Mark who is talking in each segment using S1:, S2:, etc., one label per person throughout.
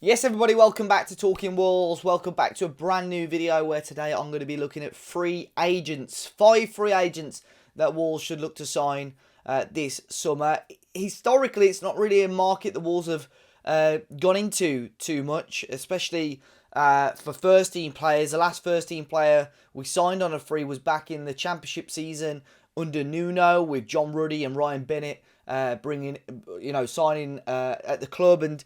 S1: Yes, everybody, welcome back to Talking Wolves. Welcome back to a brand new video where today I'm going to be looking at free agents. 5 free agents that Wolves should look to sign this summer. Historically, it's not really a market the Wolves have gone into too much, especially for first-team players. The last first-team player we signed on a free was back in the Championship season under Nuno with John Ruddy and Ryan Bennett signing at the club. And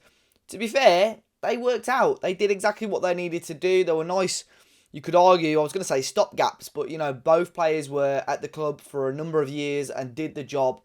S1: to be fair, they worked out. They did exactly what they needed to do. They were nice, you could argue, I was going to say stopgaps, but, both players were at the club for a number of years and did the job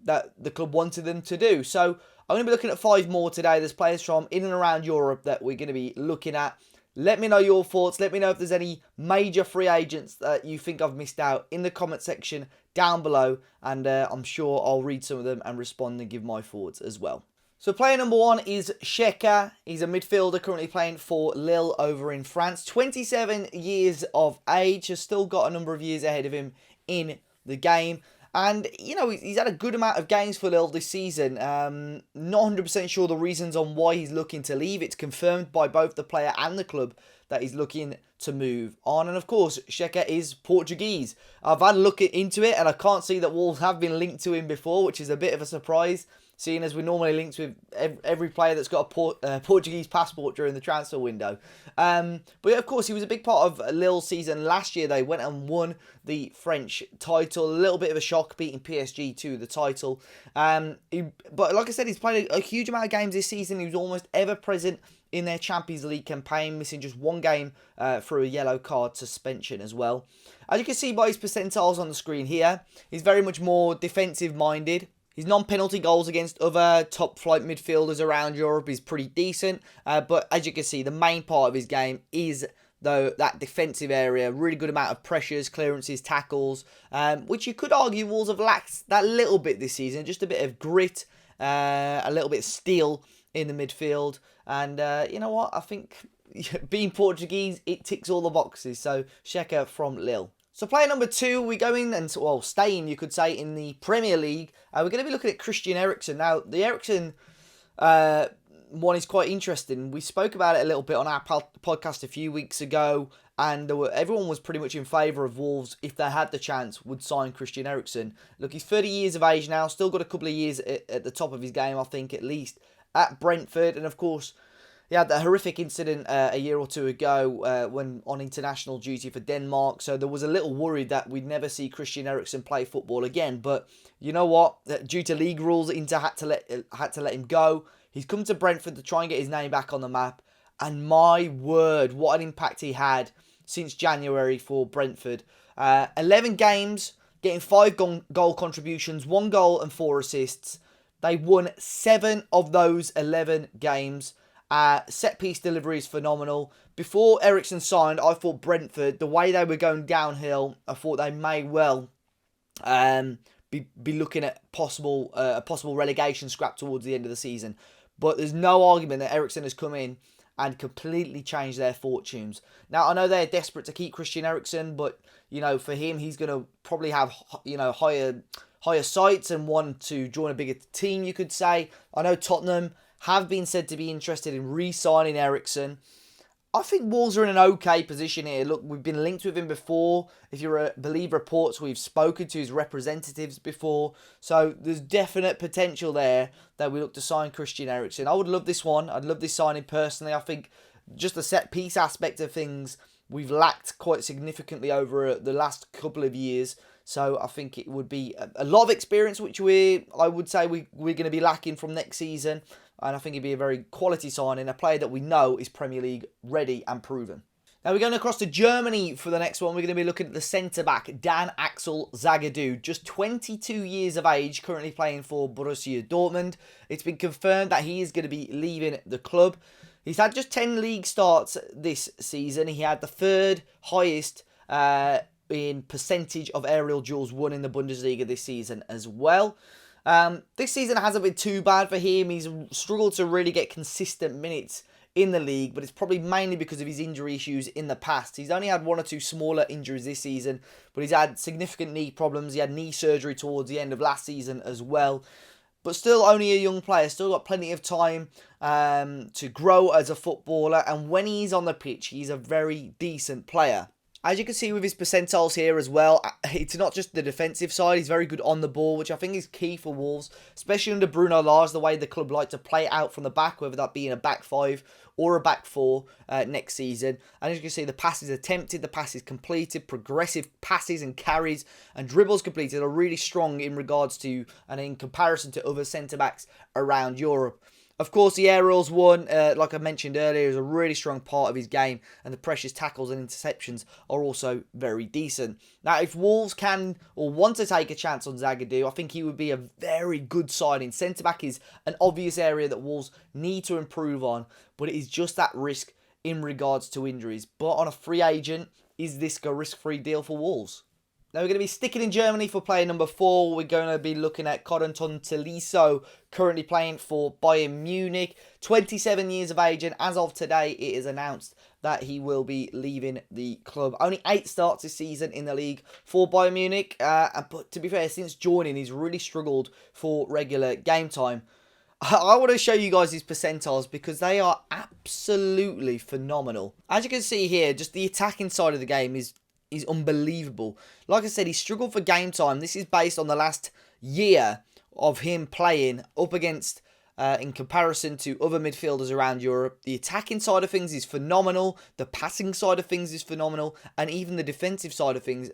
S1: that the club wanted them to do. So I'm going to be looking at 5 more today. There's players from in and around Europe that we're going to be looking at. Let me know your thoughts. Let me know if there's any major free agents that you think I've missed out in the comment section down below. And I'm sure I'll read some of them and respond and give my thoughts as well. So player number 1 is Xeka. He's a midfielder currently playing for Lille over in France. 27 years of age. Has still got a number of years ahead of him in the game. And, he's had a good amount of games for Lille this season. Not 100% sure the reasons on why he's looking to leave. It's confirmed by both the player and the club that he's looking to move on. And, of course, Xeka is Portuguese. I've had a look into it, and I can't see that Wolves have been linked to him before, which is a bit of a surprise, seeing as we're normally linked with every player that's got a Portuguese passport during the transfer window. But yeah, of course, he was a big part of Lille's season last year. They went and won the French title. A little bit of a shock, beating PSG to the title. But like I said, he's played a huge amount of games this season. He was almost ever present in their Champions League campaign, missing just 1 game through a yellow card suspension as well. As you can see by his percentiles on the screen here, he's very much more defensive-minded. His non-penalty goals against other top-flight midfielders around Europe is pretty decent. But as you can see, the main part of his game is, though, that defensive area. Really good amount of pressures, clearances, tackles, which you could argue Wolves have lacked that little bit this season. Just a bit of grit, a little bit of steel in the midfield. And you know what? I think being Portuguese, it ticks all the boxes. So Xeka from Lille. So player number 2, we go in and, staying, you could say, in the Premier League. We're going to be looking at Christian Eriksen. Now, the Eriksen one is quite interesting. We spoke about it a little bit on our podcast a few weeks ago, and everyone was pretty much in favour of Wolves, if they had the chance, would sign Christian Eriksen. Look, he's 30 years of age now, still got a couple of years at the top of his game, I think, at least, at Brentford. And, of course, he had that horrific incident a year or 2 ago when on international duty for Denmark. So there was a little worry that we'd never see Christian Eriksen play football again. But you know what? Due to league rules, Inter had to let him go. He's come to Brentford to try and get his name back on the map. And my word, what an impact he had since January for Brentford. 11 games, getting 5 goal contributions, 1 goal and 4 assists. They won 7 of those 11 games. Set-piece delivery is phenomenal. Before Eriksen signed, I thought Brentford, the way they were going downhill, I thought they may well be looking at a possible relegation scrap towards the end of the season. But there's no argument that Eriksen has come in and completely changed their fortunes. Now, I know they're desperate to keep Christian Eriksen, but, for him, he's going to probably have, higher sights and want to join a bigger team, you could say. I know Tottenham have been said to be interested in re-signing Eriksen. I think Wolves are in an okay position here. Look, we've been linked with him before. If you believe reports, we've spoken to his representatives before. So there's definite potential there that we look to sign Christian Eriksen. I would love this one. I'd love this signing personally. I think just the set-piece aspect of things we've lacked quite significantly over the last couple of years. So I think it would be a lot of experience, which I would say we're going to be lacking from next season. And I think it'd be a very quality signing, a player that we know is Premier League ready and proven. Now we're going across to Germany for the next one. We're going to be looking at the centre-back, Dan-Axel Zagadou. Just 22 years of age, currently playing for Borussia Dortmund. It's been confirmed that he is going to be leaving the club. He's had just 10 league starts this season. He had the 3rd highest in percentage of aerial duels won in the Bundesliga this season as well. This season hasn't been too bad for him. He's struggled to really get consistent minutes in the league, but it's probably mainly because of his injury issues in the past. He's only had 1 or 2 smaller injuries this season, but he's had significant knee problems. He had knee surgery towards the end of last season as well. but still only a young player, still got plenty of time to grow as a footballer, and when he's on the pitch, he's a very decent player. As you can see with his percentiles here as well, it's not just the defensive side, he's very good on the ball, which I think is key for Wolves, especially under Bruno Lage, the way the club like to play out from the back, whether that be in a back five or a back four next season. And as you can see, the passes attempted, the passes completed, progressive passes and carries and dribbles completed are really strong in regards to and in comparison to other centre-backs around Europe. Of course, the aerials one, like I mentioned earlier, is a really strong part of his game, and the precious tackles and interceptions are also very decent. Now, if Wolves can or want to take a chance on Zagadou, I think he would be a very good signing. Centre-back is an obvious area that Wolves need to improve on, but it is just that risk in regards to injuries. But on a free agent, is this a risk-free deal for Wolves? Now, we're going to be sticking in Germany for player number 4. We're going to be looking at Corentin Tolisso, currently playing for Bayern Munich. 27 years of age, and as of today, it is announced that he will be leaving the club. Only 8 starts this season in the league for Bayern Munich. But to be fair, since joining, he's really struggled for regular game time. I want to show you guys his percentiles because they are absolutely phenomenal. As you can see here, just the attacking side of the game is unbelievable. Like I said, he struggled for game time. This is based on the last year of him playing up against, in comparison to other midfielders around Europe. The attacking side of things is phenomenal. The passing side of things is phenomenal. And even the defensive side of things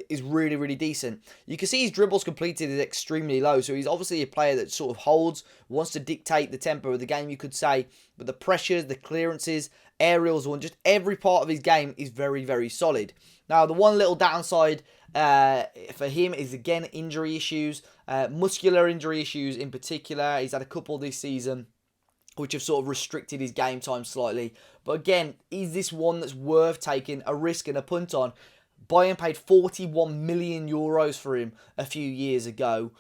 S1: is really, really decent. You can see his dribbles completed is extremely low. So he's obviously a player that sort of holds, wants to dictate the tempo of the game, you could say. But the pressures, the clearances, aerials, and just every part of his game is very, very solid. Now, the one little downside for him is, again, injury issues. Muscular injury issues in particular. He's had a couple this season, which have sort of restricted his game time slightly. But again, is this one that's worth taking a risk and a punt on? Bayern paid 41 million euros for him a few years ago.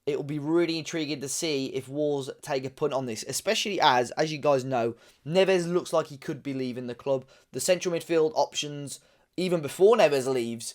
S1: It will be really intriguing to see if Wolves take a punt on this, especially as you guys know, Neves looks like he could be leaving the club. The central midfield options, even before Neves leaves,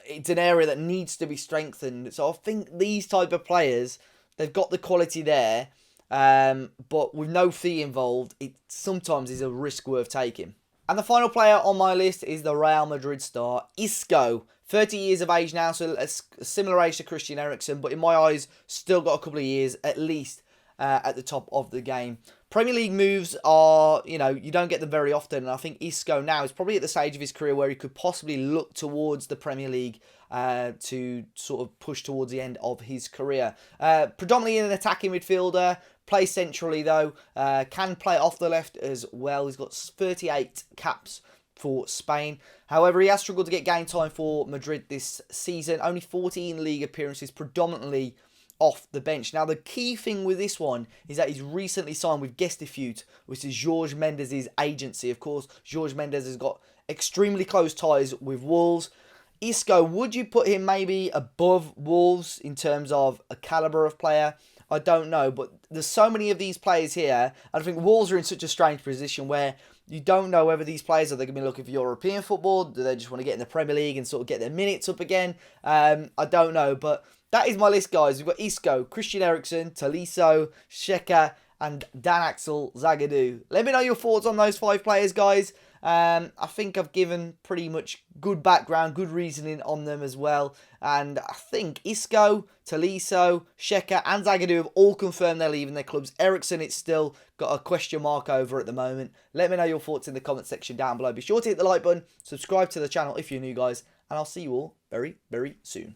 S1: it's an area that needs to be strengthened. So I think these type of players, they've got the quality there, but with no fee involved, it sometimes is a risk worth taking. And the final player on my list is the Real Madrid star, Isco. 30 years of age now, so a similar age to Christian Eriksen, but in my eyes, still got a couple of years at least at the top of the game. Premier League moves are, you don't get them very often, and I think Isco now is probably at the stage of his career where he could possibly look towards the Premier League to sort of push towards the end of his career. Predominantly an attacking midfielder, plays centrally though, can play off the left as well. He's got 38 caps for Spain. However, he has struggled to get game time for Madrid this season. Only 14 league appearances, predominantly off the bench. Now, the key thing with this one is that he's recently signed with Gestifute, which is Jorge Mendes' agency. Of course, Jorge Mendes has got extremely close ties with Wolves. Isco, would you put him maybe above Wolves in terms of a calibre of player? I don't know, but there's so many of these players here. I think Wolves are in such a strange position where you don't know whether these players are they going to be looking for European football. Do they just want to get in the Premier League and sort of get their minutes up again? I don't know, but that is my list, guys. We've got Isco, Christian Eriksen, Tolisso, Xeka, and Dan-Axel Zagadou. Let me know your thoughts on those 5 players, guys. I think I've given pretty much good background, good reasoning on them as well. And I think Isco, Tolisso, Xeka and Zagadou have all confirmed they're leaving their clubs. Eriksen, it's still got a question mark over at the moment. Let me know your thoughts in the comment section down below. Be sure to hit the like button, subscribe to the channel if you're new, guys. And I'll see you all very, very soon.